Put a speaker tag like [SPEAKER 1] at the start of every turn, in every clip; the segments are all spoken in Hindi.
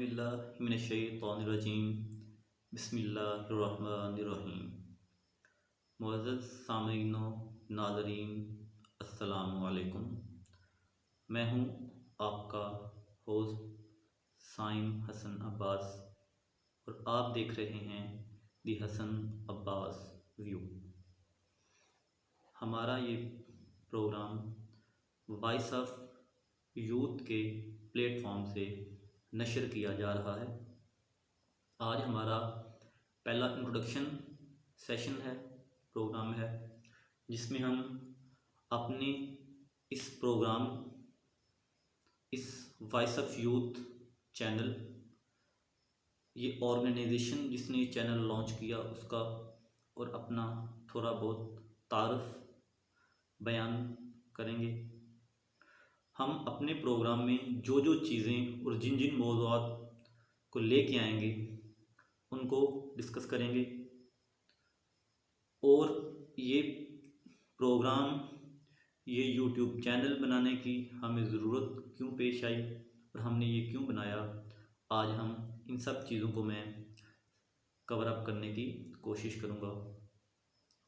[SPEAKER 1] औज़ुबिल्लाहि मिनश्शैतानिर्रजीम बिस्मिल्लाहिर्रहमानिर्रहीम। मुअज़्ज़ज़ सामीईन व नाज़रीन, अस्सलामु अलैकुम। मैं हूँ आपका होस्ट साइम हसन अब्बास और आप देख रहे हैं दी हसन अब्बास व्यू। हमारा ये प्रोग्राम वॉइस ऑफ यूथ के प्लेटफॉर्म से नशर किया जा रहा है। आज हमारा पहला इंट्रोडक्शन सेशन है, प्रोग्राम है, जिसमें हम अपने इस प्रोग्राम, इस वॉइस ऑफ यूथ चैनल, ये ऑर्गेनाइजेशन जिसने ये चैनल लॉन्च किया उसका और अपना थोड़ा बहुत तारुफ बयान करेंगे। हम अपने प्रोग्राम में जो जो चीज़ें और जिन जिन मौज़ूआत को लेके आएंगे उनको डिस्कस करेंगे। और ये प्रोग्राम, ये यूट्यूब चैनल बनाने की हमें ज़रूरत क्यों पेश आई और हमने ये क्यों बनाया, आज हम इन सब चीज़ों को मैं कवर अप करने की कोशिश करूँगा।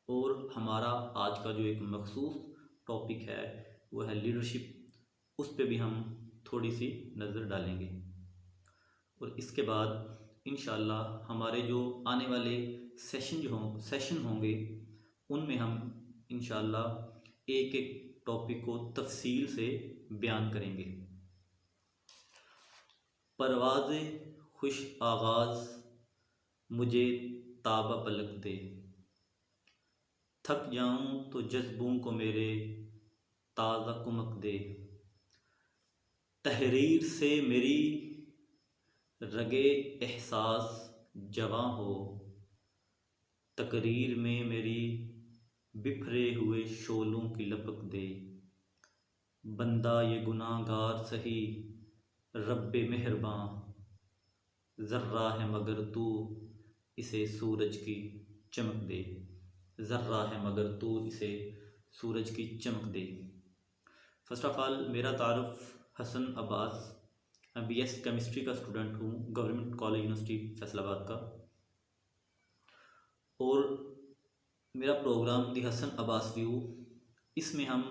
[SPEAKER 1] और हमारा आज का जो एक मखसूस टॉपिक है वो है लीडरशिप, उस पे भी हम थोड़ी सी नज़र डालेंगे। और इसके बाद इंशाअल्लाह हमारे जो आने वाले सेशन होंगे उनमें हम इंशाअल्लाह एक एक टॉपिक को तफसील से बयान करेंगे। परवाज़े खुश आगाज़ मुझे ताबा पलक दे, थक जाऊं तो जज्बों को मेरे ताज़ा कुमक दे, तहरीर से मेरी रगे एहसास जवां हो, तकरीर में मेरी बिखरे हुए शोलों की लपक दे, बंदा ये गुनाहगार सही रब्बे मेहरबां, ज़र्रा है मगर तू इसे सूरज की चमक दे, ज़र्रा है मगर तू इसे सूरज की चमक दे। फर्स्ट ऑफ ऑल मेरा तारुफ हसन अब्बास, मैं BS केमिस्ट्री का स्टूडेंट हूँ, गवर्नमेंट कॉलेज यूनिवर्सिटी फैसलाबाद का। और मेरा प्रोग्राम दी हसन अब्बास व्यू, इसमें हम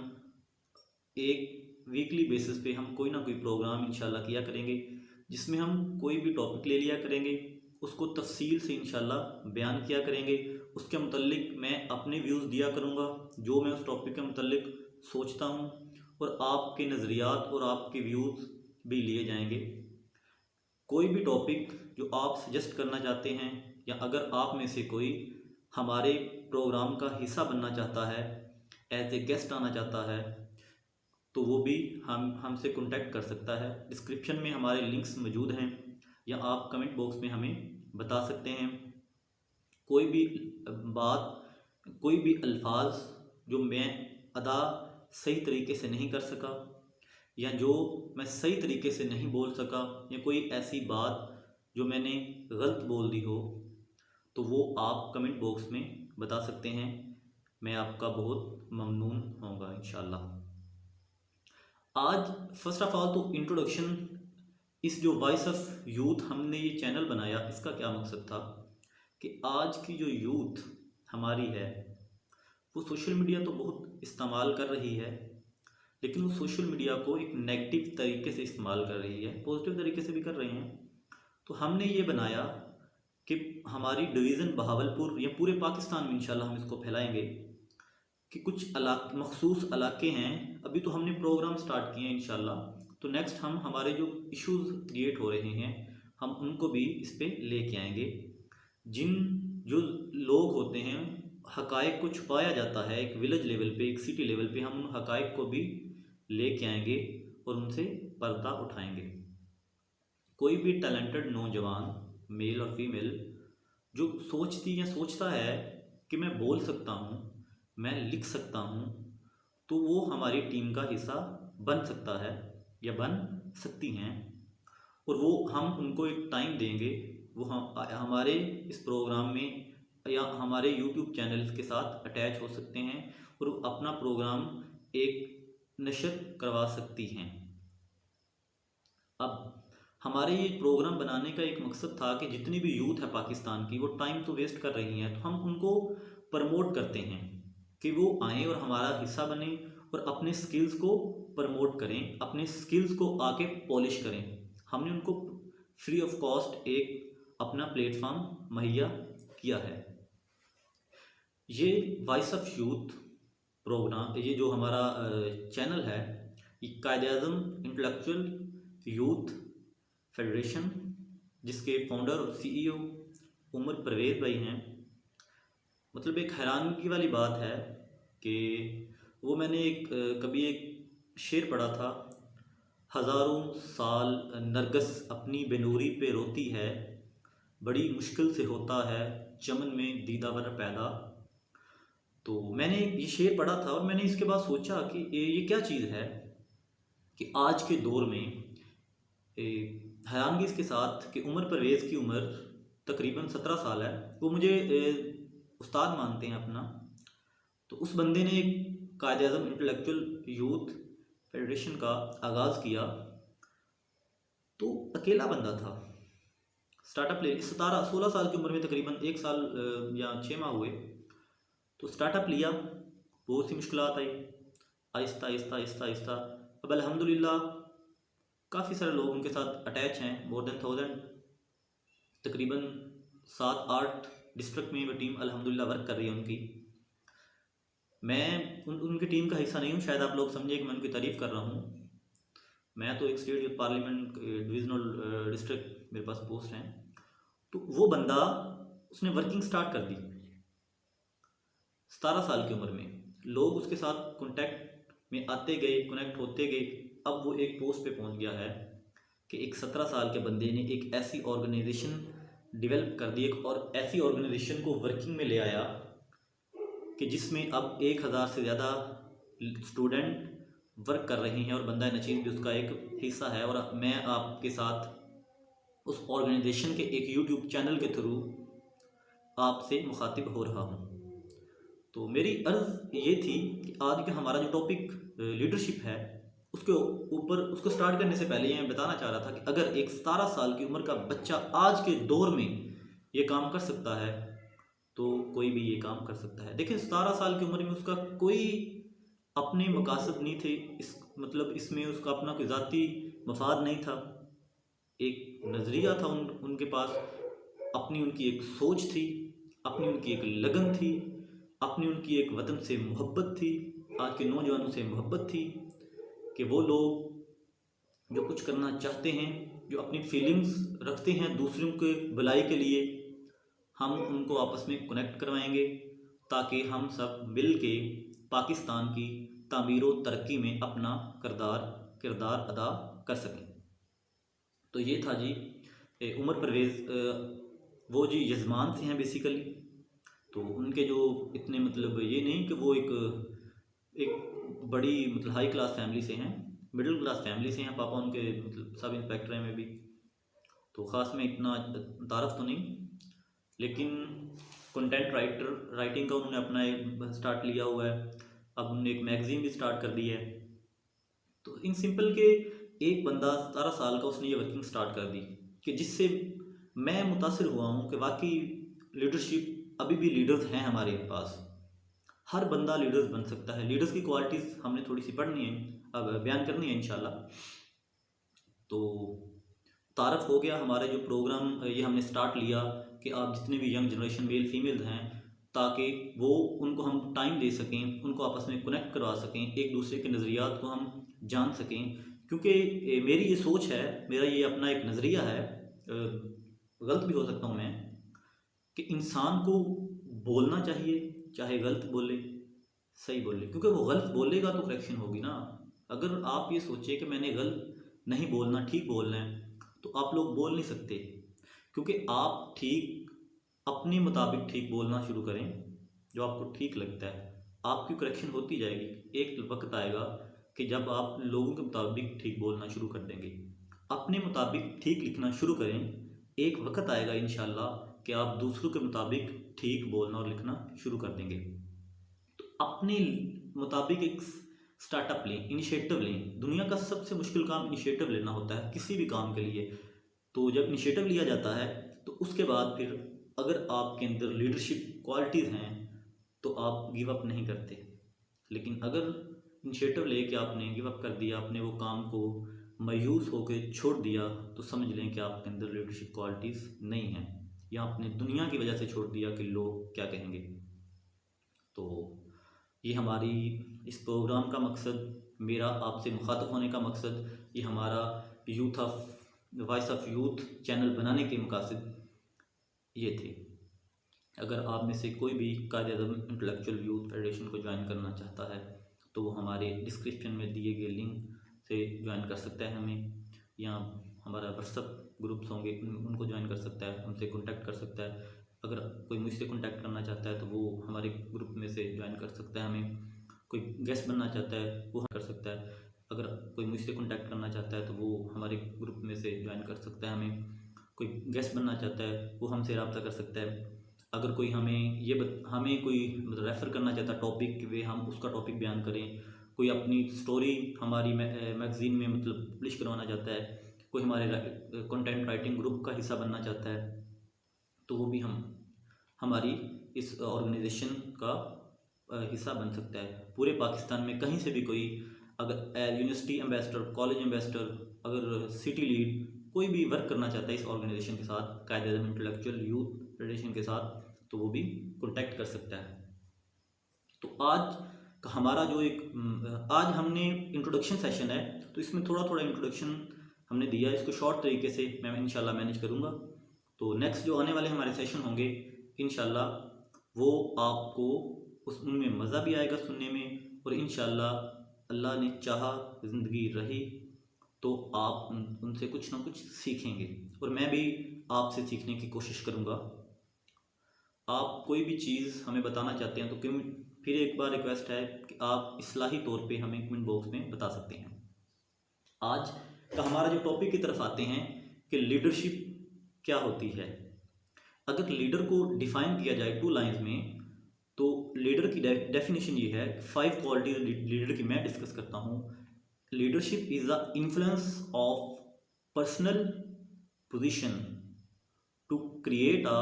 [SPEAKER 1] एक वीकली बेसिस पे हम कोई ना कोई प्रोग्राम इंशाल्लाह किया करेंगे, जिसमें हम कोई भी टॉपिक ले लिया करेंगे, उसको तफसील से इंशाल्लाह बयान किया करेंगे। उसके मुतल्लिक मैं अपने व्यूज़ दिया करूँगा, जो मैं उस टॉपिक के मुतल्लिक सोचता हूँ, और आपके नज़रियात और आपके व्यूज़ भी लिए जाएंगे। कोई भी टॉपिक जो आप सजेस्ट करना चाहते हैं, या अगर आप में से कोई हमारे प्रोग्राम का हिस्सा बनना चाहता है, एज ए गेस्ट आना चाहता है, तो वो भी हमसे कांटेक्ट कर सकता है। डिस्क्रिप्शन में हमारे लिंक्स मौजूद हैं, या आप कमेंट बॉक्स में हमें बता सकते हैं। कोई भी बात, कोई भी अल्फाज जो मैं अदा सही तरीके से नहीं कर सका, या जो मैं सही तरीके से नहीं बोल सका, या कोई ऐसी बात जो मैंने गलत बोल दी हो, तो वो आप कमेंट बॉक्स में बता सकते हैं। मैं आपका बहुत ममनून होऊंगा इंशाल्लाह। आज फर्स्ट ऑफ ऑल तो इंट्रोडक्शन, इस जो वॉइस ऑफ यूथ हमने ये चैनल बनाया, इसका क्या मकसद था कि आज की जो यूथ हमारी है वो सोशल मीडिया तो बहुत इस्तेमाल कर रही है, लेकिन वो सोशल मीडिया को एक नेगेटिव तरीके से इस्तेमाल कर रही है, पॉजिटिव तरीके से भी कर रही हैं। तो हमने ये बनाया कि हमारी डिवीज़न बहावलपुर या पूरे पाकिस्तान में इंशाल्लाह हम इसको फैलाएंगे कि कुछ मखसूस इलाके हैं, अभी तो हमने प्रोग्राम स्टार्ट किए हैं इंशाल्लाह, तो नेक्स्ट हम हमारे जो इश्यूज़ क्रिएट हो रहे हैं हम उनको भी इस पर लेके आएंगे। जिन जो लोग होते हैं, हकायक को छुपाया जाता है एक विलेज लेवल पे, एक सिटी लेवल पे, हम उन हकायक को भी लेके आएंगे और उनसे पर्दा उठाएंगे। कोई भी टैलेंटेड नौजवान, मेल और फीमेल, जो सोचती या सोचता है कि मैं बोल सकता हूँ, मैं लिख सकता हूँ, तो वो हमारी टीम का हिस्सा बन सकता है या बन सकती हैं। और वो हम उनको एक टाइम देंगे, वो हमारे इस प्रोग्राम में या हमारे YouTube चैनल के साथ अटैच हो सकते हैं और अपना प्रोग्राम एक नशर करवा सकती हैं। अब हमारे ये प्रोग्राम बनाने का एक मकसद था कि जितनी भी यूथ है पाकिस्तान की वो टाइम तो वेस्ट कर रही हैं, तो हम उनको प्रमोट करते हैं कि वो आएँ और हमारा हिस्सा बने और अपने स्किल्स को प्रमोट करें, अपने स्किल्स को आके पॉलिश करें। हमने उनको फ्री ऑफ कॉस्ट एक अपना प्लेटफॉर्म मुहैया किया है। ये वॉइस ऑफ यूथ प्रोग्राम, ये जो हमारा चैनल है, ये कायद-ए-आज़म इंटेलेक्चुअल यूथ फेडरेशन, जिसके फाउंडर और सीईओ उमर परवेज़ भाई हैं। मतलब एक हैरानगी वाली बात है कि वो मैंने कभी एक शेर पढ़ा था, हज़ारों साल नरगिस अपनी बेनूरी पे रोती है, बड़ी मुश्किल से होता है चमन में दीदावर पैदा। तो मैंने ये शेर पढ़ा था और मैंने इसके बाद सोचा कि ये क्या चीज़ है कि आज के दौर में हैरानगी इसके साथ कि उमर परवेज़ की उम्र तकरीबन 17 साल है। वो मुझे उस्ताद मानते हैं अपना। तो उस बंदे ने कायद-ए-आज़म इंटेलेक्चुअल यूथ फेडरेशन का आगाज़ किया, तो अकेला बंदा था। स्टार्टअप ले 16 साल की उम्र में, तकरीबन 1 साल या 6 माह हुए, तो स्टार्टअप लिया। बहुत सी मुश्किलात आई, आहिस्ता आहिस्ता आहिस्ता आहिस्ता। अब अल्हम्दुलिल्लाह काफ़ी सारे लोग उनके साथ अटैच हैं, मोर देन 1000, तकरीबन 7-8 डिस्ट्रिक्ट में वो टीम अल्हम्दुलिल्लाह वर्क कर रही है उनकी। मैं उनकी टीम का हिस्सा नहीं हूँ, शायद आप लोग समझे कि मैं उनकी तारीफ़ कर रहा हूँ। मैं तो एक state youth parliament divisional district मेरे पास पोस्ट हैं। तो वो बंदा, उसने वर्किंग स्टार्ट कर दी 17 साल की उम्र में। लोग उसके साथ कॉन्टैक्ट में आते गए, कनेक्ट होते गए। अब वो एक पोस्ट पे पहुंच गया है कि एक 17 साल के बंदे ने एक ऐसी ऑर्गेनाइजेशन डेवलप कर दी, एक और ऐसी ऑर्गेनाइजेशन को वर्किंग में ले आया कि जिसमें अब 1000 से ज़्यादा स्टूडेंट वर्क कर रहे हैं और बंदा नचीज़ भी उसका एक हिस्सा है। और मैं आपके साथ उस ऑर्गेनाइजेशन के एक यूट्यूब चैनल के थ्रू आपसे मुखातिब हो रहा हूँ। तो मेरी अर्ज़ ये थी कि आज का हमारा जो टॉपिक लीडरशिप है, उसके ऊपर, उसको स्टार्ट करने से पहले ये मैं बताना चाह रहा था कि अगर एक 17 साल की उम्र का बच्चा आज के दौर में ये काम कर सकता है, तो कोई भी ये काम कर सकता है। देखिए 17 साल की उम्र में उसका कोई अपने मकासद नहीं थे, मतलब इसमें उसका अपना कोई ज़ाती मफाद नहीं था। एक नज़रिया था उनके पास, अपनी उनकी एक सोच थी, अपनी उनकी एक लगन थी, अपनी उनकी एक वतन से मोहब्बत थी, आज के नौजवानों से मोहब्बत थी कि वो लोग जो कुछ करना चाहते हैं, जो अपनी फीलिंग्स रखते हैं दूसरों के भलाई के लिए, हम उनको आपस में कनेक्ट करवाएंगे ताकि हम सब मिल के पाकिस्तान की तामीर व तरक्की में अपना किरदार अदा कर सकें। तो ये था जी उमर परवेज़, वो जी यजमान से हैं बेसिकली। तो उनके जो इतने, मतलब ये नहीं कि वो एक बड़ी मतलब हाई क्लास फैमिली से हैं, मिडिल क्लास फैमिली से हैं। पापा उनके मतलब सब इंस्पेक्टर हैं में भी, तो ख़ास में इतना तारफ़ तो नहीं, लेकिन कंटेंट राइटिंग का उन्होंने अपना एक स्टार्ट लिया हुआ है। अब उन्होंने एक मैगज़ीन भी स्टार्ट कर दी है। तो इन सिंपल के एक बंदा 17 साल का, उसने ये वर्किंग स्टार्ट कर दी कि जिससे मैं मुतासिर हुआ हूँ कि वाकई लीडरशिप, अभी भी लीडर्स हैं हमारे पास। हर बंदा लीडर्स बन सकता है। लीडर्स की क्वालिटीज़ हमने थोड़ी सी पढ़नी है, अब बयान करनी है इंशाल्लाह। तो तारफ़ हो गया हमारे जो प्रोग्राम, ये हमने स्टार्ट लिया कि आप जितने भी यंग जनरेशन मेल फीमेल्स हैं, ताकि वो उनको हम टाइम दे सकें, उनको आपस में कनेक्ट करवा सकें, एक दूसरे के नज़रियात को हम जान सकें। क्योंकि मेरी ये सोच है, मेरा ये अपना एक नज़रिया है, गलत भी हो सकता हूँ मैं, कि इंसान को बोलना चाहिए, चाहे गलत बोले सही बोले, क्योंकि वो गलत बोलेगा तो करेक्शन होगी ना। अगर आप ये सोचिए कि मैंने गलत नहीं बोलना, ठीक बोलना है, तो आप लोग बोल नहीं सकते। क्योंकि आप ठीक अपने मुताबिक ठीक बोलना शुरू करें, जो आपको ठीक लगता है, आपकी करेक्शन होती जाएगी। एक वक्त आएगा कि जब आप लोगों के मुताबिक ठीक बोलना शुरू कर देंगे, अपने मुताबिक ठीक लिखना शुरू करें, एक वक्त आएगा इंशाल्लाह कि आप दूसरों के मुताबिक ठीक बोलना और लिखना शुरू कर देंगे। तो अपने मुताबिक एक स्टार्टअप लें, इनिशिएटिव लें। दुनिया का सबसे मुश्किल काम इनिशिएटिव लेना होता है किसी भी काम के लिए। तो जब इनिशिएटिव लिया जाता है तो उसके बाद फिर अगर आपके अंदर लीडरशिप क्वालिटीज़ हैं तो आप गिव अप नहीं करते। लेकिन अगर इनिशिएटिव लेके आपने गिव अप कर दिया, आपने वो काम को मायूस होकर छोड़ दिया, तो समझ लें कि आपके अंदर लीडरशिप क्वालिटीज़ नहीं हैं, या आपने दुनिया की वजह से छोड़ दिया कि लोग क्या कहेंगे। तो ये हमारी इस प्रोग्राम का मकसद, मेरा आपसे मुखातब होने का मकसद, ये हमारा वॉइस ऑफ यूथ चैनल बनाने के मकसद ये थे। अगर आप में से कोई भी कायद-ए-आज़म इंटेलेक्चुअल यूथ फेडरेशन को ज्वाइन करना चाहता है तो वो हमारे डिस्क्रिप्शन में दिए गए लिंक से ज्वाइन कर सकता है हमें, या हमारा व्हाट्सअप ग्रुप्स होंगे उनको ज्वाइन कर सकता है, हमसे कॉन्टैक्ट कर सकता है। अगर कोई मुझसे कॉन्टैक्ट करना चाहता है तो वो हमारे ग्रुप में से ज्वाइन कर सकता है हमें। कोई गेस्ट बनना चाहता है वो कर सकता है। अगर कोई मुझसे कॉन्टैक्ट करना चाहता है तो वो हमारे ग्रुप में से ज्वाइन कर सकता है हमें। कोई गेस्ट बनना चाहता है वो हमसे रब्ता कर सकता है। अगर कोई हमें कोई मतलब रेफ़र करना चाहता है टॉपिक कि वे हम उसका टॉपिक बयान करें, कोई अपनी स्टोरी हमारी मैगज़ीन में मतलब पब्लिश करवाना चाहता है, कोई हमारे कंटेंट राइटिंग ग्रुप का हिस्सा बनना चाहता है, तो वो भी हमारी इस ऑर्गेनाइजेशन का हिस्सा बन सकता है। पूरे पाकिस्तान में कहीं से भी कोई अगर यूनिवर्सिटी एम्बेसडर, कॉलेज एम्बेसडर, अगर सिटी लीड कोई भी वर्क करना चाहता है इस ऑर्गेनाइजेशन के साथ, कायद-ए-आज़म इंटेलेक्चुअल यूथ फेडरेशन के साथ, तो वो भी कॉन्टैक्ट कर सकता है। तो आज का हमारा जो आज हमने इंट्रोडक्शन सेशन है, तो इसमें थोड़ा थोड़ा इंट्रोडक्शन हमने दिया, इसको शॉर्ट तरीके से मैं इंशाल्लाह मैनेज करूँगा। तो नेक्स्ट जो आने वाले हमारे सेशन होंगे इंशाल्लाह वो आपको उनमें मज़ा भी आएगा सुनने में, और इंशाल्लाह अल्लाह ने चाहा ज़िंदगी रही तो आप उनसे कुछ ना कुछ सीखेंगे, और मैं भी आपसे सीखने की कोशिश करूँगा। आप कोई भी चीज़ हमें बताना चाहते हैं तो फिर एक बार रिक्वेस्ट है कि आप इस्लाही तौर पे हमें कमेंट बॉक्स में बता सकते हैं। आज का हमारा जो टॉपिक की तरफ आते हैं कि लीडरशिप क्या होती है। अगर लीडर को डिफ़ाइन किया जाए 2 लाइन्स में, तो लीडर की डेफिनेशन ये है, 5 क्वालिटीज लीडर की मैं डिस्कस करता हूँ। Leadership is the influence of personal position to create a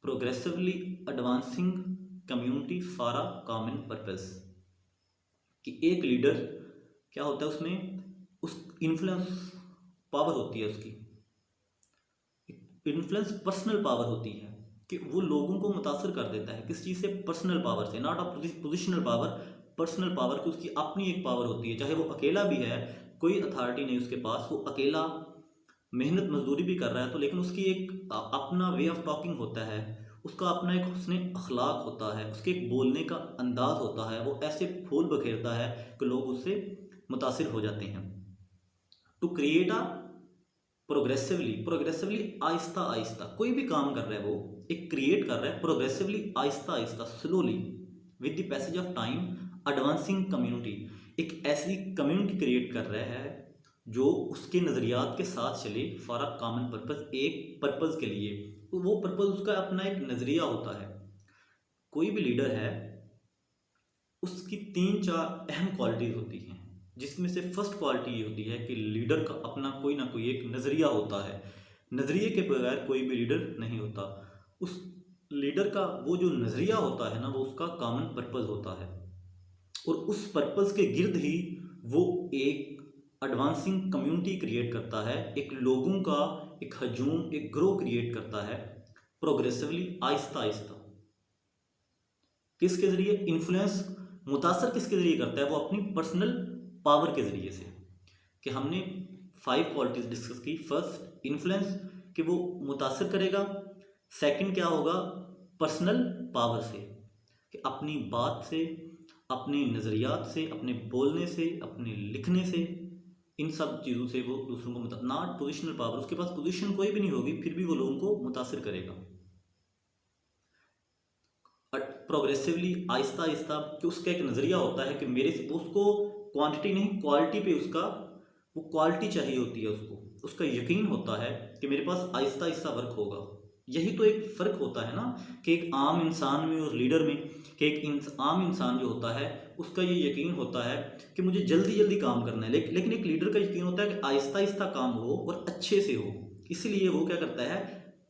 [SPEAKER 1] progressively advancing community for a common purpose. कि एक लीडर क्या होता है, उसमें उस इन्फ्लुएंस पावर होती है, उसकी इन्फ्लुएंस पर्सनल पावर होती है कि वो लोगों को मुतासर कर देता है। किस चीज़ से? पर्सनल पावर से, not a positional power, personal power की उसकी अपनी एक पावर होती है। चाहे वो अकेला भी है, कोई अथॉरिटी नहीं उसके पास, वो अकेला मेहनत मजदूरी भी कर रहा है, तो लेकिन उसकी एक अपना वे ऑफ टॉकिंग होता है, उसका अपना एक हुस्न अखलाक होता है, उसके एक बोलने का अंदाज़ होता है, वो ऐसे फूल बखेरता है कि लोग उससे मुतासिर हो जाते हैं। To create a progressively Aahista Aahista कोई भी काम कर रहा है, वो एक क्रिएट कर रहा है progressively Aahista Aahista, slowly, with the passage of time, advancing community, एक ऐसी कम्युनिटी क्रिएट कर रहा है जो उसके नज़रियात के साथ चले, फॉर अ कॉमन पर्पस, एक पर्पस के लिए। तो वो पर्पस उसका अपना एक नज़रिया होता है। कोई भी लीडर है उसकी 3-4 अहम क्वालिटीज़ होती हैं, जिसमें से फर्स्ट क्वालिटी ये होती है कि लीडर का अपना कोई ना कोई एक नज़रिया होता है। नज़रिए के बगैर कोई भी लीडर नहीं होता। उस लीडर का वो जो नज़रिया होता है ना, वो उसका कॉमन पर्पस होता है, और उस पर्पस के गिर्द ही वो एक एडवांसिंग कम्युनिटी क्रिएट करता है, एक लोगों का एक हजूम, एक ग्रो क्रिएट करता है प्रोग्रेसिवली, आहिस्ता आहिस्ता। किसके ज़रिए? इन्फ्लुएंस, मुतासर किसके ज़रिए करता है? वो अपनी पर्सनल पावर के ज़रिए से। कि हमने 5 क्वालिटीज़ डिस्कस की। फर्स्ट इन्फ्लुएंस, कि वो मुतासर करेगा। सेकंड क्या होगा? पर्सनल पावर से, कि अपनी बात से, अपने नज़रियात से, अपने बोलने से, अपने लिखने से, इन सब चीज़ों से वो दूसरों को नॉट पोजिशनल पावर, उसके पास पोजीशन कोई भी नहीं होगी, फिर भी वो लोगों को मुतासर करेगा। प्रोग्रेसिवली, आहिस्ता आहिस्ता, कि उसका एक नज़रिया होता है कि मेरे से, उसको क्वांटिटी नहीं क्वालिटी पे उसका वो क्वालिटी चाहिए होती है, उसका यकीन होता है कि मेरे पास आहिस्ता आहिस्ता वर्क होगा। यही तो एक फ़र्क होता है ना, कि एक आम इंसान में और लीडर में, कि एक आम इंसान जो होता है उसका ये यकीन होता है कि मुझे जल्दी जल्दी काम करना है, लेकिन एक लीडर का यकीन होता है कि आहिस्ता आहिस्ता काम हो और अच्छे से हो, इसलिए वो क्या करता है,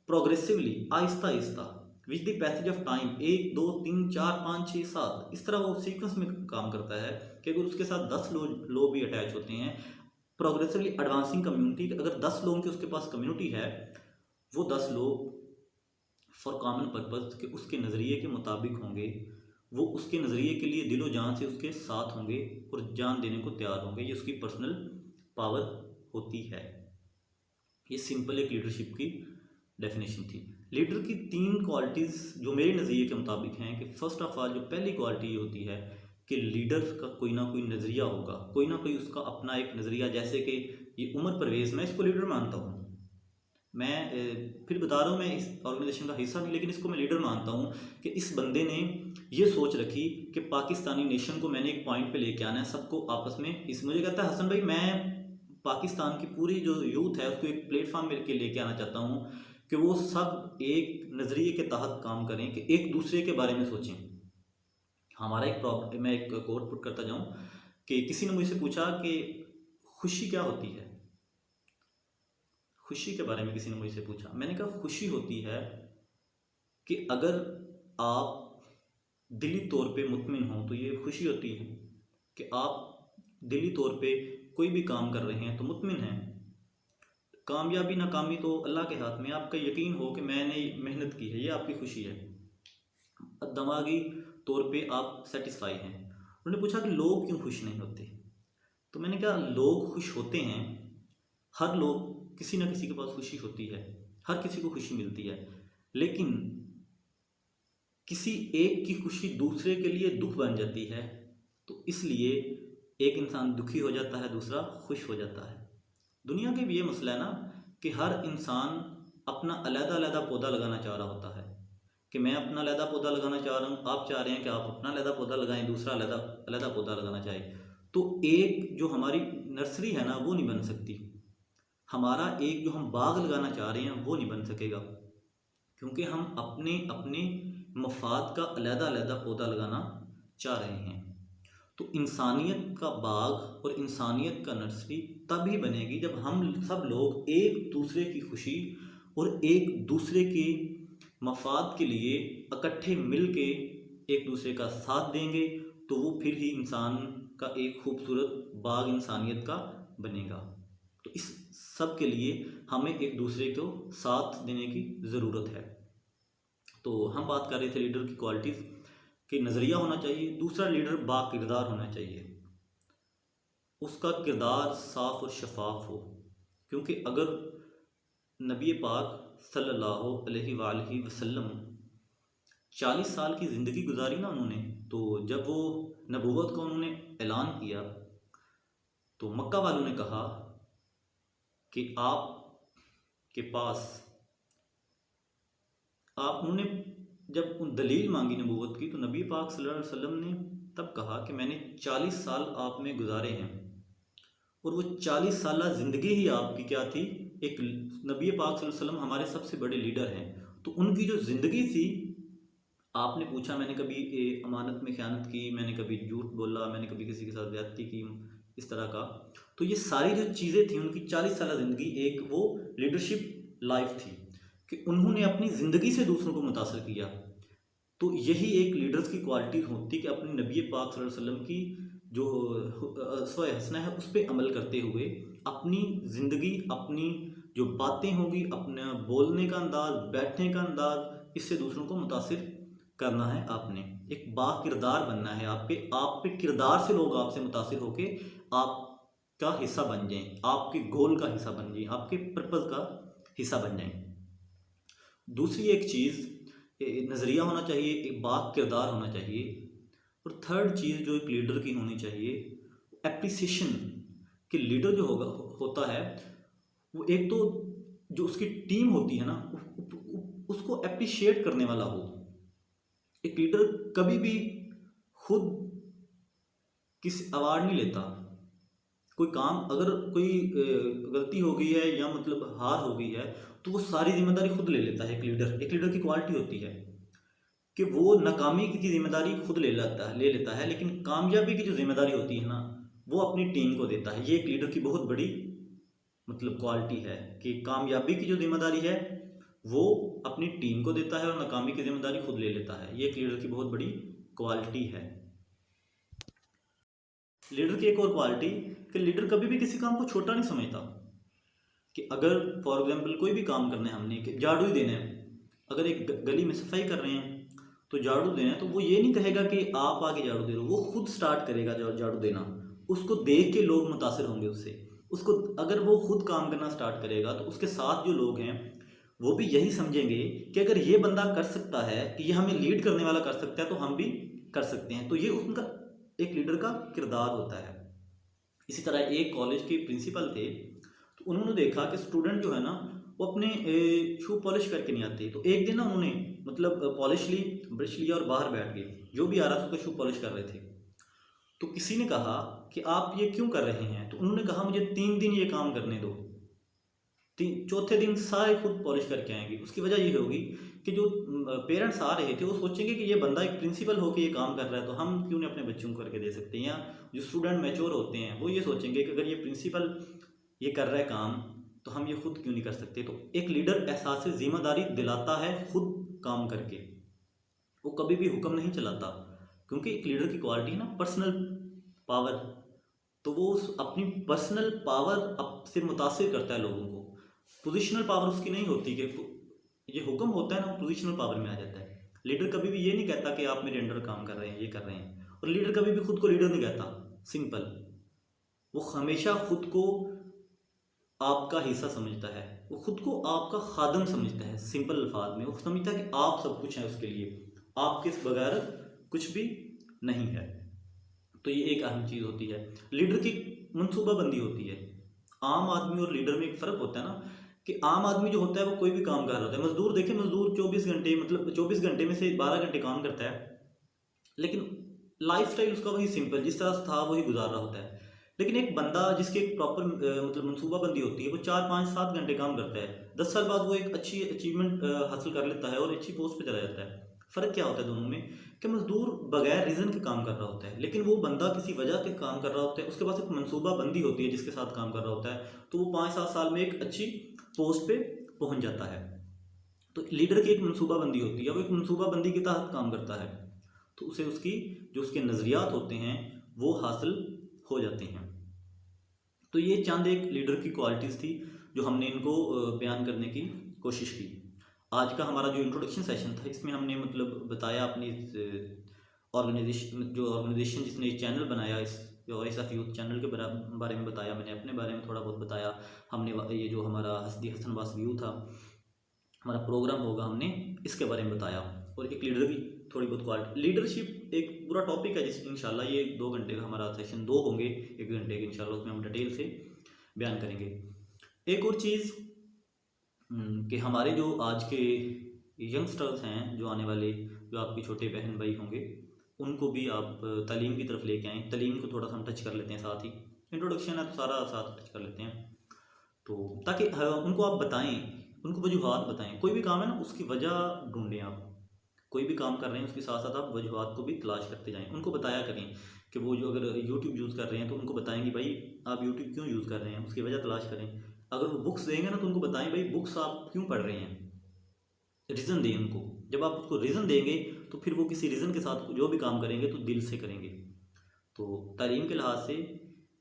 [SPEAKER 1] progressively, Aahista Aahista, with the passage of time, 1 2 3 4 5 6 7, इस तरह वो सीक्वेंस में काम करता है कि अगर उसके साथ 10 लो भी अटैच होते हैं, प्रोग्रेसिवली एडवांसिंग कम्युनिटी, अगर 10 लोगों की उसके पास कम्युनिटी है, वो 10 लोग फॉर कॉमन पर्पज़ के उसके नज़रिए के मुताबिक होंगे, वो उसके नज़रिए के लिए दिलो जान से उसके साथ होंगे और जान देने को तैयार होंगे। ये उसकी पर्सनल पावर होती है। ये सिंपल एक लीडरशिप की डेफिनेशन थी। लीडर की 3 क्वालिटीज़ जो मेरे नज़रिए के मुताबिक हैं कि फर्स्ट ऑफ ऑल जो पहली क्वालिटी होती है कि लीडर का कोई ना कोई नज़रिया होगा, कोई ना कोई उसका अपना एक नज़रिया। जैसे कि ये उमर परवेज़, मैं इसको लीडर मानता हूँ। मैं फिर बता रहा हूँ, मैं इस ऑर्गेनाइजेशन का हिस्सा नहीं, लेकिन इसको मैं लीडर मानता हूँ कि इस बंदे ने ये सोच रखी कि पाकिस्तानी नेशन को मैंने एक पॉइंट पे लेके आना है, सबको आपस में। इस मुझे कहता है हसन भाई, मैं पाकिस्तान की पूरी जो यूथ है उसको एक प्लेटफॉर्म में के लेके आना चाहता हूँ कि वो सब एक नज़रिए के तहत काम करें, कि एक दूसरे के बारे में सोचें। हमारा एक प्रॉब्लम, मैं एक कोट पुट करता जाऊँ कि किसी ने मुझसे पूछा कि खुशी क्या होती है, खुशी के बारे में किसी ने मुझसे पूछा। मैंने कहा खुशी होती है कि अगर आप दिली तौर पे मुतमिन हों तो ये खुशी होती है कि आप दिली तौर पे कोई भी काम कर रहे हैं तो मुतमिन हैं। कामयाबी नाकामी तो अल्लाह के हाथ में, आपका यकीन हो कि मैंने मेहनत की है, ये आपकी खुशी है। दिमागी तौर पे आप सेटिस्फाई हैं। उन्होंने पूछा कि लोग क्यों खुश नहीं होते, तो मैंने कहा लोग खुश होते हैं, हर लोग, किसी ना किसी के पास खुशी होती है, हर किसी को खुशी मिलती है, लेकिन किसी एक की खुशी दूसरे के लिए दुख बन जाती है। तो इसलिए एक इंसान दुखी हो जाता है, दूसरा खुश हो जाता है। दुनिया के भी ये मसला है ना कि हर इंसान अपना अलग अलग पौधा लगाना चाह रहा होता है, कि मैं अपना अलग पौधा लगाना चाह रहा हूँ, आप चाह रहे हैं कि आप अपना अलग पौधा लगाएं, दूसरा अलग पौधा लगाना चाहे, तो एक जो हमारी नर्सरी है ना वो नहीं बन सकती। हमारा एक जो हम बाग लगाना चाह रहे हैं वो नहीं बन सकेगा, क्योंकि हम अपने अपने मफाद का अलग अलग पौधा लगाना चाह रहे हैं। तो इंसानियत का बाग और इंसानियत का नर्सरी तभी बनेगी जब हम सब लोग एक दूसरे की खुशी और एक दूसरे के मफाद के लिए इकट्ठे मिल के एक दूसरे का साथ देंगे, तो वो फिर ही इंसान का एक खूबसूरत बाग इंसानियत का बनेगा। तो इस सब के लिए हमें एक दूसरे को साथ देने की ज़रूरत है। तो हम बात कर रहे थे लीडर की क्वालिटीज़ कि नज़रिया होना चाहिए। दूसरा, लीडर बाकिरदार होना चाहिए, उसका किरदार साफ़ और शफाफ हो। क्योंकि अगर नबी पाक सल्लल्लाहु अलैहि वसल्लम 40 साल की ज़िंदगी गुजारी ना उन्होंने, तो जब वो नबूवत का उन्होंने ऐलान किया तो मक्का वालों ने कहा कि आप के पास, आप, उन्होंने जब उन दलील मांगी नबूवत की, तो नबी पाक सल्लल्लाहु अलैहि वसल्लम ने तब कहा कि मैंने 40 साल आप में गुजारे हैं, और वो 40 साल ज़िंदगी ही आपकी क्या थी, एक नबी पाक सल्लल्लाहु अलैहि वसल्लम हमारे सबसे बड़े लीडर हैं, तो उनकी जो ज़िंदगी थी, आपने पूछा मैंने कभी अमानत में ख़यानत की, मैंने कभी झूठ बोला, मैंने कभी किसी के साथ ज़्यादती की, इस तरह का, तो ये सारी जो चीज़ें थी उनकी 40 साल ज़िंदगी एक वो लीडरशिप लाइफ थी कि उन्होंने अपनी ज़िंदगी से दूसरों को मुतासर किया। तो यही एक लीडर्स की क्वालिटी होती कि अपने नबी पाक सल्लल्लाहु अलैहि वसल्लम की जो उसवा हसना है उस पर अमल करते हुए अपनी ज़िंदगी, अपनी जो बातें होंगी, अपना बोलने का अंदाज़, बैठने का अंदाज़, इससे दूसरों को मुतासिर करना है। आपने एक बाकिरदार बनना है, आप पे किरदार से लोग आपसे मुतासिर होके आपका हिस्सा बन जाएं, आपके गोल का हिस्सा बन जाएं, आपके पर्पज़ का हिस्सा बन जाएं। दूसरी एक चीज़ नज़रिया होना चाहिए, एक बाकिरदार होना चाहिए। और थर्ड चीज़ जो एक लीडर की होनी चाहिए, एप्रिसिएशन, कि लीडर जो होता है वो एक तो जो उसकी टीम होती है ना उसको अप्रिशिएट करने वाला हो। एक लीडर कभी भी खुद किसी अवार्ड नहीं लेता। कोई काम, अगर कोई गलती हो गई है या मतलब हार हो गई है, तो वो सारी जिम्मेदारी खुद ले लेता है। एक लीडर की क्वालिटी होती है कि वो नाकामी की जिम्मेदारी खुद ले लेता है, लेकिन कामयाबी की जो जिम्मेदारी होती है ना वो अपनी टीम को देता है। ये एक लीडर की बहुत बड़ी मतलब क्वालिटी है कि कामयाबी की जो जिम्मेदारी है वो अपनी टीम को देता है और नाकामी की जिम्मेदारी खुद ले लेता है। ये एक लीडर की बहुत बड़ी क्वालिटी है। लीडर की एक और क्वालिटी कि लीडर कभी भी किसी काम को छोटा नहीं समझता। कि अगर फॉर एग्जांपल कोई भी काम करना है हमने, कि झाड़ू ही देना है, अगर एक गली में सफाई कर रहे हैं तो झाड़ू देना है, तो वो ये नहीं कहेगा कि आप आगे झाड़ू दे रहे हो, वो खुद स्टार्ट करेगा झाड़ू देना। उसको देख के लोग मुतासिर होंगे उससे। उसको अगर वो खुद काम करना स्टार्ट करेगा तो उसके साथ जो लोग हैं वो भी यही समझेंगे कि अगर ये बंदा कर सकता है, कि ये हमें लीड करने वाला कर सकता है, तो हम भी कर सकते हैं। तो ये उनका एक लीडर का किरदार होता है। इसी तरह एक कॉलेज के प्रिंसिपल थे, तो उन्होंने देखा कि स्टूडेंट जो है ना वो अपने शू पॉलिश करके नहीं आते। तो एक दिन ना उन्होंने मतलब पॉलिश ली, ब्रश लिया और बाहर बैठ गए, जो भी आ रहा था उसका शू पॉलिश कर रहे थे। तो किसी ने कहा कि आप ये क्यों कर रहे हैं? तो उन्होंने कहा मुझे 3 दिन ये काम करने दो, चौथे दिन सारे खुद पॉलिश करके आएंगे। उसकी वजह ये होगी कि जो पेरेंट्स आ रहे थे वो सोचेंगे कि ये बंदा एक प्रिंसिपल होकर ये काम कर रहा है, तो हम क्यों नहीं अपने बच्चों को करके दे सकते हैं। या जो स्टूडेंट मैच्योर होते हैं वो ये सोचेंगे कि अगर ये प्रिंसिपल ये कर रहा है काम, तो हम ये खुद क्यों नहीं कर सकते। तो एक लीडर एहसास जिम्मेदारी दिलाता है खुद काम करके, वो कभी भी हुक्म नहीं चलाता। क्योंकि एक लीडर की क्वालिटी है ना पर्सनल पावर, तो वो उस अपनी पर्सनल पावर से मुतासिर करता है लोगों को। पोजिशनल पावर उसकी नहीं होती कि ये हुक्म होता है ना, पोजिशनल पावर में आ जाता है। लीडर कभी भी ये नहीं कहता कि आप मेरे अंडर काम कर रहे हैं, ये कर रहे हैं। और लीडर कभी भी खुद को लीडर नहीं कहता, सिंपल। वो हमेशा खुद को आपका हिस्सा समझता है, वो खुद को आपका खादम समझता है। सिंपल अल्फाज में वो समझता है कि आप सब कुछ है उसके लिए, आपके बगैर कुछ भी नहीं है। तो ये एक अहम चीज़ होती है। लीडर की मनसूबाबंदी होती है। आम आदमी और लीडर में एक फ़र्क होता है ना, कि आम आदमी जो होता है वो कोई भी काम कर रहा होता है। मजदूर देखें, मजदूर 24 घंटे मतलब 24 घंटे में से 12 घंटे काम करता है, लेकिन लाइफ स्टाइल उसका वही सिंपल जिस तरह से था वही गुजार रहा होता है। लेकिन एक बंदा जिसकी एक प्रॉपर मतलब मनसूबाबंदी होती है, वो 4 5 7 घंटे काम करता है, 10 साल बाद वो एक अच्छी अचीवमेंट हासिल कर लेता है और अच्छी पोस्ट पे चला जाता है। फ़र्क क्या होता है दोनों में? कि मजदूर बगैर रीज़न के काम कर रहा होता है, लेकिन वो बंदा किसी वजह के काम कर रहा होता है, उसके पास एक मनसूबाबंदी होती है जिसके साथ काम कर रहा होता है, तो वो 5 7 साल में एक अच्छी पोस्ट पे पहुंच जाता है। तो लीडर की एक मनसूबाबंदी होती है, वो एक मनसूबाबंदी के तहत काम करता है, तो उसे उसकी जो उसके नज़रियात होते हैं वो हासिल हो जाते हैं। तो ये चंद एक लीडर की क्वालिटीज़ थी जो हमने इनको बयान करने की कोशिश की। आज का हमारा जो इंट्रोडक्शन सेशन था, इसमें हमने मतलब बताया अपनी ऑर्गेनाइजेशन जिसने ये चैनल बनाया, इस वॉइस ऑफ यूथ चैनल के बारे में बताया, मैंने अपने बारे में थोड़ा बहुत बताया। हमने ये जो हमारा हस्दी हसन वास व्यू था, हमारा प्रोग्राम होगा, हमने इसके बारे में बताया। और एक लीडर की थोड़ी बहुत क्वालिटी, लीडरशिप एक पूरा टॉपिक है जिस इंशाल्लाह ये 2 घंटे का हमारा सेशन 2 होंगे, 1 घंटे के इंशाल्लाह, उसमें हम डिटेल से बयान करेंगे। एक और चीज़ कि हमारे जो आज के यंगस्टर्स हैं, जो आने वाले जो आपके छोटे बहन भाई होंगे, उनको भी आप तालीम की तरफ लेके आएँ। तालीम को थोड़ा सा हम टच कर लेते हैं, साथ ही इंट्रोडक्शन है तो सारा साथ टच कर लेते हैं। तो ताकि उनको आप बताएं, उनको वजूहात बताएं। कोई भी काम है ना उसकी वजह ढूंढें आप। कोई भी काम कर रहे हैं उसके साथ साथ आप वजूहात को भी तलाश करते जाएं, उनको बताया करें। कि वो जो अगर यूट्यूब यूज़ कर रहे हैं तो उनको बताएं कि भाई आप यूट्यूब क्यों यूज़ कर रहे हैं, उसकी वजह तलाश करें। अगर वो बुक्स देंगे ना तो उनको बताएं भाई बुक्स आप क्यों पढ़ रहे हैं, रीज़न दें उनको। जब आप उसको रीज़न देंगे तो फिर वो किसी रीज़न के साथ जो भी काम करेंगे तो दिल से करेंगे। तो तालीम के लिहाज से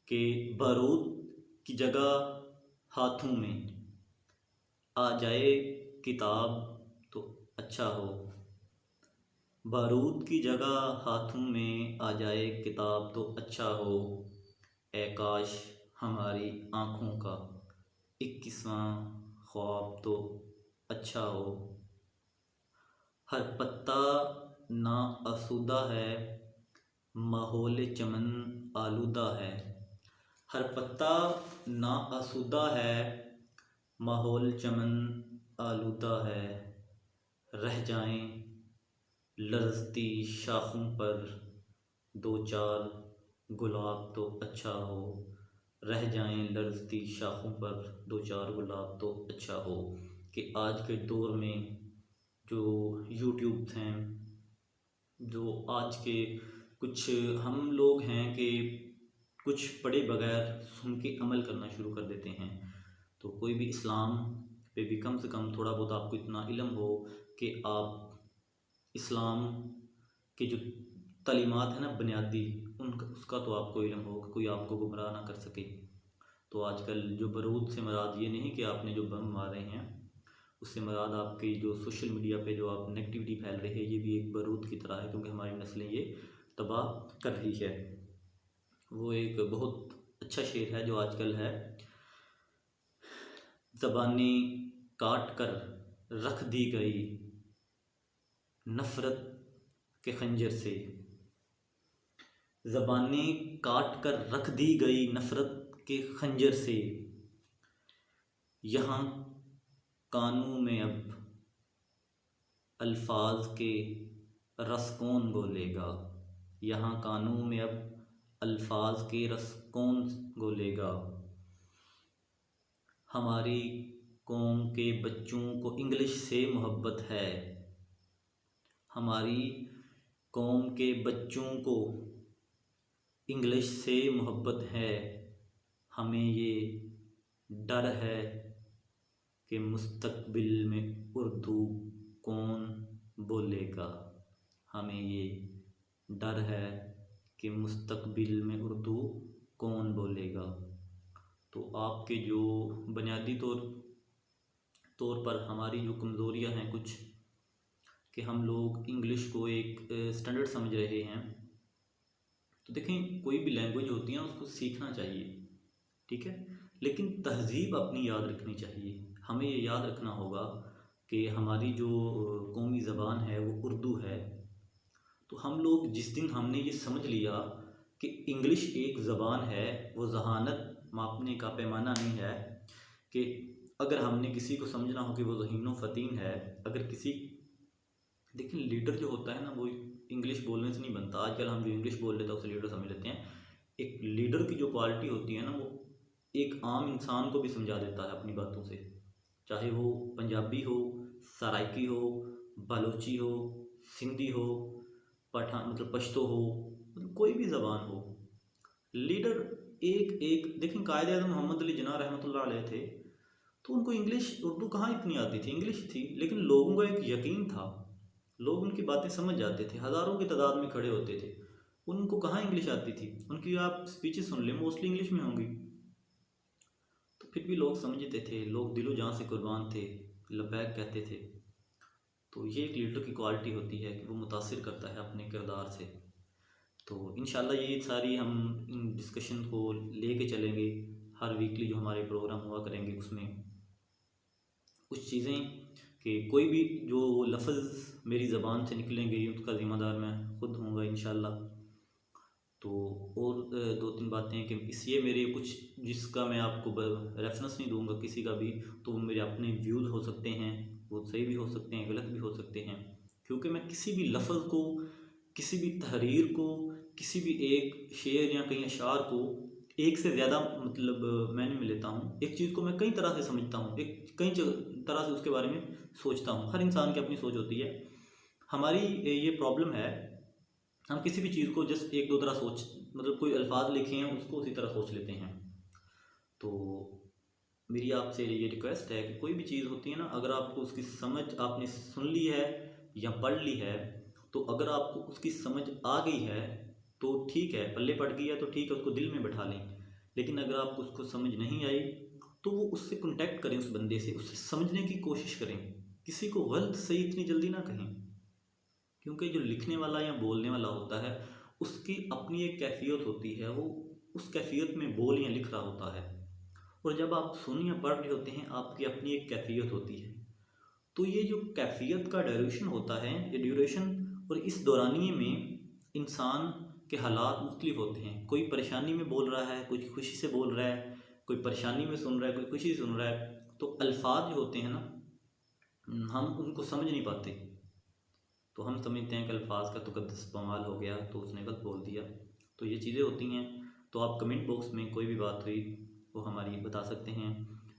[SPEAKER 1] कि बारूद की जगह हाथों में आ जाए किताब तो अच्छा हो, बारूद की जगह हाथों में आ जाए किताब तो अच्छा हो, ए काश हमारी आँखों का 21वां ख्वाब तो अच्छा हो। हर पत्ता ना आसूदा है, माहौल चमन आलूदा है। हर पत्ता ना आसूदा है, माहौल चमन आलूदा है। रह जाएं लरजती शाखों पर 2 4 गुलाब तो अच्छा हो। रह जाएं लरजती शाखों पर 2 4 गुलाब तो अच्छा हो। कि आज के दौर में जो यूट्यूब्स हैं, जो आज के कुछ हम लोग हैं कि कुछ पढ़े बगैर सुन के अमल करना शुरू कर देते हैं। तो कोई भी इस्लाम पे भी कम से कम थोड़ा बहुत आपको इतना इल्म हो कि आप इस्लाम की जो तालीमात है ना बुनियादी, उनका उसका तो आपको इल्म हो कि कोई आपको गुमराह ना कर सके। तो आजकल जो बारूद से मुराद ये नहीं कि आपने जो बम मारे हैं, उससे मुराद आपकी जो सोशल मीडिया पे जो आप नेगेटिविटी फैल रही है, ये भी एक बारूद की तरह है, क्योंकि हमारी नस्लें ये तबाह कर रही है। वो एक बहुत अच्छा शेर है जो आजकल है, ज़बानी काट कर रख दी गई नफ़रत के खंजर से, ज़बानी काट कर रख दी गई नफ़रत के खंजर से, यहाँ कानून में अब अल्फाज के रस कौन घोलेगा, यहाँ कानून में अब अल्फाज के रस कौन घोलेगा। हमारी कौम के बच्चों को इंग्लिश से मोहब्बत है, हमारी कौम के बच्चों को इंग्लिश से मोहब्बत है। हमें ये डर है कि मुस्तकबिल में उर्दू कौन बोलेगा, हमें ये डर है कि मुस्तकबिल में उर्दू कौन बोलेगा। तो आपके जो बुनियादी तौर पर हमारी जो कमज़ोरियां हैं कुछ, कि हम लोग इंग्लिश को एक स्टैंडर्ड समझ रहे हैं। तो देखें, कोई भी लैंग्वेज होती है उसको सीखना चाहिए, ठीक है, लेकिन तहज़ीब अपनी याद रखनी चाहिए। हमें ये याद रखना होगा कि हमारी जो कौमी ज़बान है वो उर्दू है। तो हम लोग जिस दिन हमने ये समझ लिया कि इंग्लिश एक ज़बान है, वो जहानत मापने का पैमाना नहीं है, कि अगर हमने किसी को समझना हो कि वो ज़हीन फ़तीन है, अगर किसी, देखिए लीडर जो होता है ना वो इंग्लिश बोलने से नहीं बनता। आजकल हम जो इंग्लिश बोल लेते हैं उसे लीडर समझ लेते हैं। एक लीडर की जो क्वालिटी होती है ना, वो एक आम इंसान को भी समझा देता है अपनी बातों से, चाहे वो पंजाबी हो, सराइकी हो, बलोची हो, सिंधी हो, पठान मतलब पश्तो हो, मतलब कोई भी ज़बान हो, लीडर एक एक देखें, कायदे आज़म मोहम्मद अली जिन्ना रहमतुल्लाह अलैह थे, तो उनको इंग्लिश उर्दू कहाँ इतनी आती थी, इंग्लिश थी, लेकिन लोगों का एक यकीन था, लोग उनकी बातें समझ जाते थे, हज़ारों की तादाद में खड़े होते थे। उनको कहाँ इंग्लिश आती थी, उनकी आप स्पीचेस सुन लें मोस्टली इंग्लिश में होंगी, तो फिर भी लोग समझते थे, लोग दिलो जान से कुर्बान थे, लब्बैक कहते थे। तो ये एक लीडर की क्वालिटी होती है कि वो मुतासिर करता है अपने किरदार से। तो इंशाल्लाह ये सारी हम इन डिस्कशन को लेके चलेंगे, हर वीकली जो हमारे प्रोग्राम हुआ करेंगे उसमें कुछ चीज़ें, कि कोई भी जो लफ्ज़ मेरी ज़बान से निकलेंगे उसका ज़िम्मेदार मैं ख़ुद होऊंगा इंशाल्लाह। तो और दो तीन बातें कि इसलिए मेरे कुछ जिसका मैं आपको रेफरेंस नहीं दूंगा किसी का भी, तो वो मेरे अपने व्यूज़ हो सकते हैं, वो सही भी हो सकते हैं, गलत भी हो सकते हैं, क्योंकि मैं किसी भी लफ्ज़ को, किसी भी तहरीर को, किसी भी एक शेर या कई अशार को एक से ज़्यादा मतलब मैंने में लेता हूँ। एक चीज़ को मैं कई तरह से समझता हूँ, एक कई तरह से उसके बारे में सोचता हूँ। हर इंसान की अपनी सोच होती है। हमारी ये प्रॉब्लम है, हम किसी भी चीज़ को जस्ट एक दो तरह सोच, मतलब कोई अल्फाज लिखे हैं उसको उसी तरह सोच लेते हैं। तो मेरी आपसे ये रिक्वेस्ट है कि कोई भी चीज़ होती है ना, अगर आपको उसकी समझ आपने सुन ली है या पढ़ ली है, तो अगर आपको उसकी समझ आ गई है तो ठीक है, पल्ले पड़ गई है तो ठीक है, उसको दिल में बैठा लें। लेकिन अगर आपको उसको समझ नहीं आई तो वो उससे कॉन्टैक्ट करें, उस बंदे से, उससे समझने की कोशिश करें। किसी को गलत सही इतनी जल्दी ना कहें, क्योंकि जो लिखने वाला या बोलने वाला होता है उसकी अपनी एक कैफियत होती है, वो उस कैफियत में बोल या लिख रहा होता है। और जब आप सुन या पढ़ रहे होते हैं आपकी अपनी एक कैफियत होती है। तो ये जो कैफियत का ड्यूरेशन होता है, ये ड्यूरेशन और इस दौरानिए में इंसान के हालात मुख्तलिफ होते हैं। कोई परेशानी में बोल रहा है, कोई खुशी से बोल रहा है, कोई परेशानी में सुन रहा है, कोई खुशी से सुन रहा है। तो अल्फाज जो होते हैं ना, हम उनको समझ नहीं पाते, तो हम समझते हैं कि अल्फाज का तुकद्दस इस्तेमाल हो गया तो उसने गलत बोल दिया। तो ये चीज़ें होती हैं। तो आप कमेंट बॉक्स में कोई भी बात हुई वो हमारी बता सकते हैं।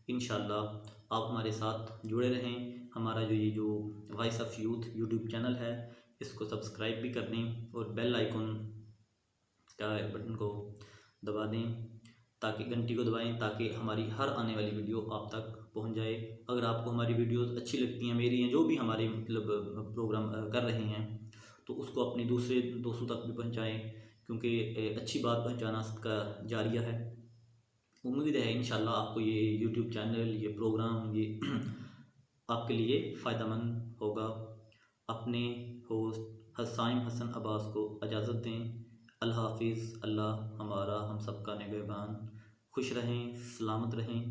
[SPEAKER 1] इंशाल्लाह आप हमारे साथ जुड़े रहें। हमारा जो voice of youth YouTube channel है, इसको सब्सक्राइब भी कर दें और बेल आइकन का बटन को दबा दें, ताकि घंटी को दबाएं ताकि हमारी हर आने वाली वीडियो आप तक पहुंच जाए। अगर आपको हमारी वीडियोस अच्छी लगती हैं, मेरी हैं, जो भी हमारे मतलब प्रोग्राम कर रहे हैं, तो उसको अपने दूसरे दोस्तों तक भी पहुंचाएं, क्योंकि अच्छी बात पहुंचाना सबका जारिया है। उम्मीद है इंशाल्लाह आपको ये यूट्यूब चैनल, ये प्रोग्राम, ये आपके लिए फ़ायदेमंद होगा। अपने होस्ट हसाइम हसन अब्बास को इजाज़त दें। अल्लाह हाफिज़। अल्लाह हमारा हम सबका निगहबान। खुश रहें, सलामत रहें।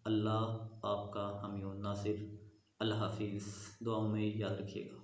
[SPEAKER 1] अल्लाह आपका हामी और नासिर। अल्लाह हाफिज़। दुआओं में याद रखिएगा।